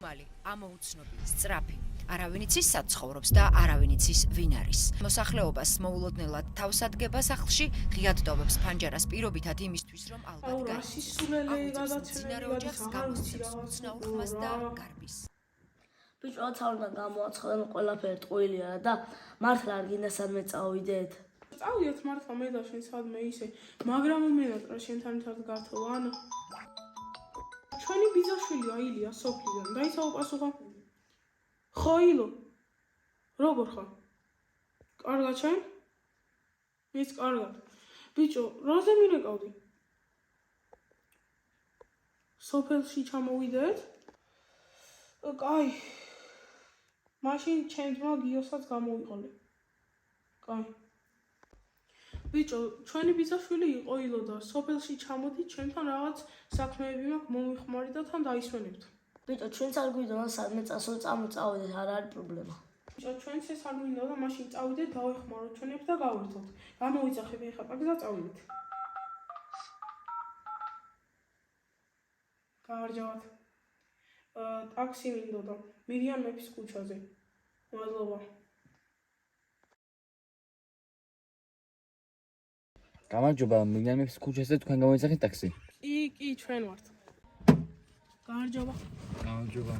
ამოუცნობი, სწრაფი. არავინ იცის სად ცხოვრობს და არავინ იცის ვინ არის. მოსახლეობას მოულოდნელად თავს ადგება სახლში, ღიად ტოვებს ფანჯარას პირობითად იმისთვის, რომ ალბათ გაიცნოს. მძინარე ოჯახს გამოსცემს უცნაურ ხმას და გარბის. ბიჭო, თავრიდან გამოაცხადე, ყველაფერი ტყუილია და მართლა არ გინდა სადმე წავიდეთ. წავიდეთ მართლა მე და შენ სადმე ისე, მაგრამ უმენატრა შენთან ერთად გართო ანა. ჩვენი ბიძაშვილი აილია სოფლიდან. დაიცავ პასუხა. ხო ილო. როგორ ხარ? კარგად შენ? ის კარგად. ბიჭო, რაზე მირეკავდი? სოფელში ჩამოვიდეთ? კაი. მაშინ ჩემ ძმა გიოსაც გამოვიყოლე. კაი. ბიჭო, ჩვენი ბიძაშვილი იყო ილო და სოფელში ჩამოდით, ჩემთან რაღაც საქმეები მაქვს, მომიხმარი და თან დაისვენებთ. ბიჭო, ჩვენც არ გვინდა სადმე წასულ წავიდეთ, არ არის პრობლემა. ბიჭო, ჩვენც ეს არ გვინდა და მაშინ წავიდეთ, დავეხმაროთ ჩვენებს და გავერთოთ. გამოვიძახები ახლა პაკს და წავიდეთ. გაარჯავათ. ტაქსი მინდოდა. მირიან მეფის ქუჩაზე. მადლობა. გამარჯობა, მირიან მეფის ქუჩაზე თქვენ გამოიძახეთ ტაქსი? კი, ჩვენ ვართ. გაარჯობა. გამარჯობა.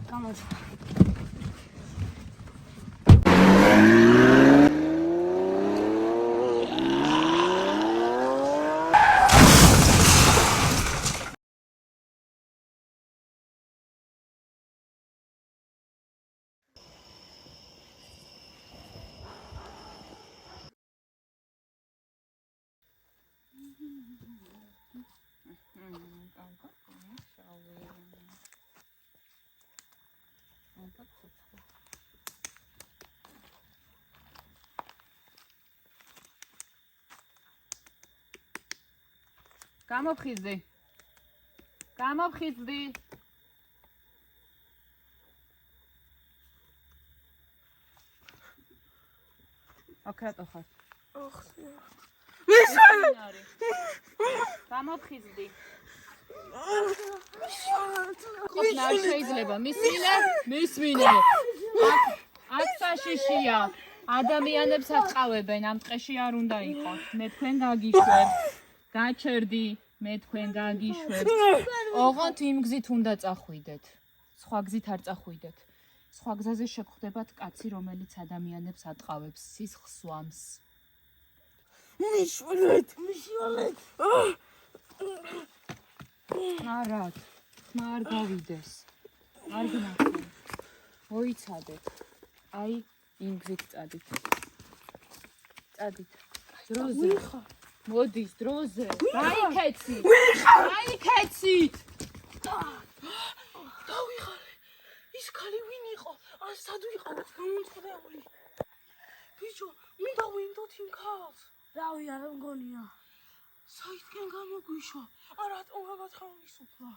გამოფხიზდი. აკრატო ხარ. გამოფხიზდი. ყოფნა არ შეიძლება. მისმინე. აქ საშიშია. ადამიანებს აწყავებენ, ამ ტყეში არ უნდა იყოს. მე თქვენ გაგიშვებ. გაჩერდი. მე თქვენ გაგიშვებ. ოღონდ იმ გზით უნდა წახვიდეთ. სხვა გზით არ წახვიდეთ. სხვა გზაზე შეგხვდებათ კაცი, რომელიც ადამიანებს ატყავებს, სისხლს სვამს. მიშვალეთ. არა, ხმა არ გავიდეს. არ გნახავთ. მოიცადეთ. აი, იმ გზით წადით. დროზე. მოდის დროზე. დაიქეცი. დავიხარე. ის ხალი ვინ იყო? ან სად ვიყავ? მომწყვდეული. ბიჭო, მინდა ვინდოთ იმ ხალს. რავი, არ მგონია. საითკენ გამოგვიშვა? რატომ გაგათავისუფლა?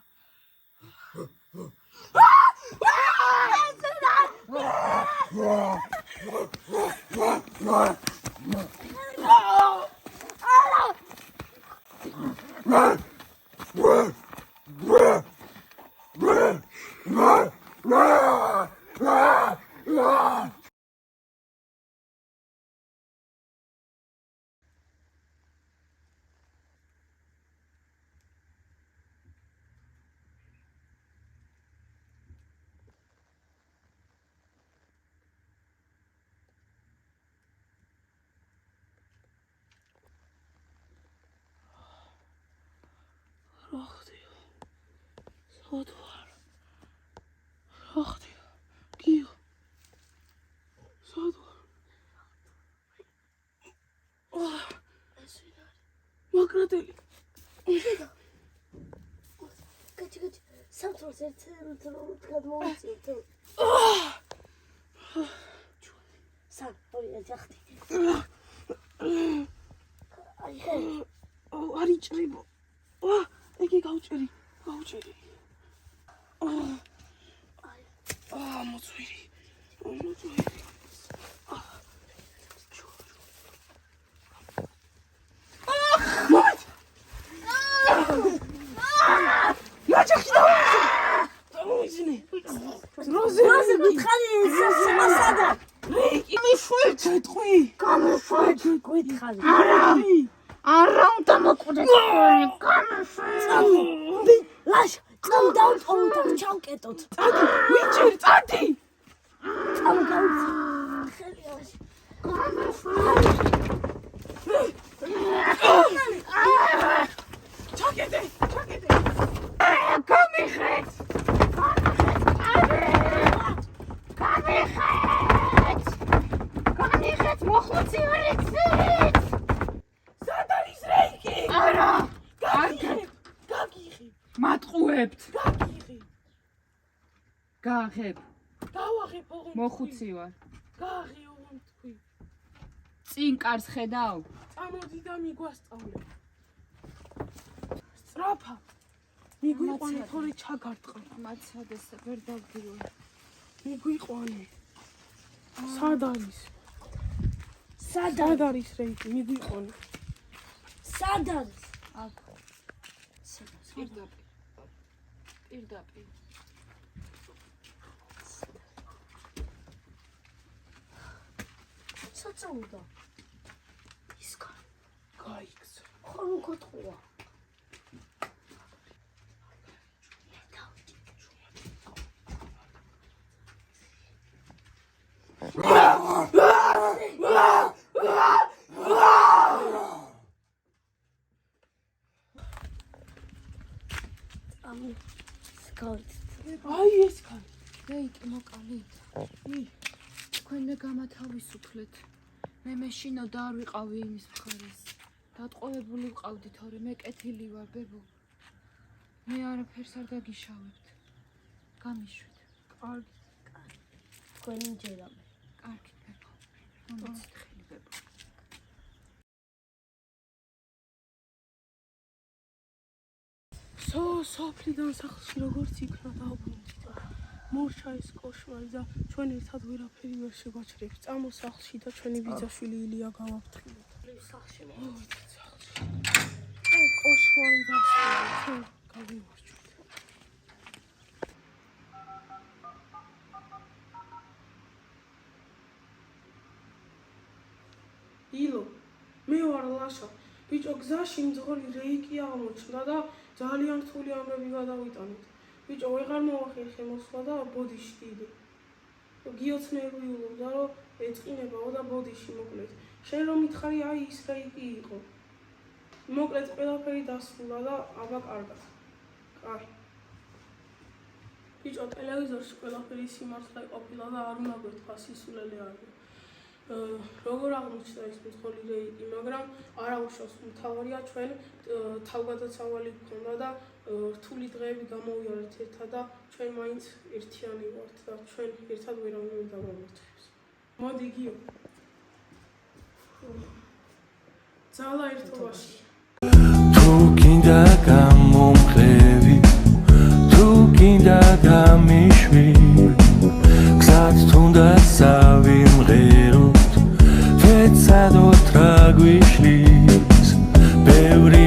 გიო. სად ვარ? ეს ვინ არის? მაგრატელი. გაჩი. სამწუხაროდ ერთ გადმოვიწევთ. სამ ორი ეძახდი. არ იჭრებო. ეგე გავჭერი. მოწვირი. მოწვირი. გამოშვი ჭეტყვი გითხარი არა უნდა მოკვდეთ წამი ლაშ წამ დავწოვოთ ჩავკეტოთ წადი ვიჭერ წადი წამ გავიცი ხელი ლაშ ჩაკეტე გამიხეთ მოხუცი ვარიცით სად არის რეიკი არა გაგიღებ მატყუებთ გაგიღებ გააღებ დავაღებ ოღონდ მოხუცი ვარ გაღი ოღონდ თქვი წინ კარს ხედავ წამოდი და მიგვასწავლე სწრაფა მიგვიყვანე თორე ჩაგარტყა მაცადეს ვერ დავგირო მიგვიყვანე სად არის სად არის რეიკი მიგვიყვანე სად არის აქ პირდაპირ საწაუდა ის გაიქს ხომ გოთხოვა აი ეს კანი რეიკი მოკალით თქვენ მე გამათავისუფლეთ მე მეშინო და არ ვიყავი იმის მხარეს დატყვევებული ვყავდი თორე მე კეთილი ვარ ბებო მე არაფერს არ დაგიშავებთ გამიშვით კარგი თქვენი ჯერამე კარგი ბებო მომიცით ხელი ბებო სოფლიდან სახლში როგორც იქნა დაუბრუნდით მორჩა ეს კოშმარი და ჩვენ ერთად ვერაფერი ვერ შეგვაჩერებს წამო სახლში და ჩვენი ბიძაშვილი ილია გავაფრთხილოთ სახლში კოშმარი დასრულდა ჩვენ გავიმარჯვეთ ილო მე ვარ ლაშა ბიჭო გზაში მძღოლი რეიკი აღმოჩნდა და ძალიან რთული ამბები გადავიტანეთ ბიჭო ვეღარ მოახერხე მოსვლა და ბოდიში დიდი გიოცნებულობდა რომ ეწყინებაო და ბოდიში მოკლედ შენ რომ მითხარი აი ის რეიკი იყო მოკლედ ყველაფერი დასრულდა და აბა კარგად კაი ბიჭო ტელევიზორში ყველაფერი სიმართლე ყოფილა და არ უნდა გვეთქვა სისულელე არის როგორ აღმოჩნდა ის მძღოლი რეიკი, მაგრამ არა უშავს მთავარია ჩვენ თავგადასავალი გქონდა და რთული დღეები გამოვიარეთ ერთად და ჩვენ მაინც ერთიანი ვართ და ჩვენ ერთად ვერავინ ვერ დავამარცხებს. მოდი გიო. ძალა ერთობაში. თუ გინდა გამომღები, თუ გინდა გამიშვი, გზად თუნდაც ავიმღეროთ, ვეცადოთ რა გვიშლის, ბევრი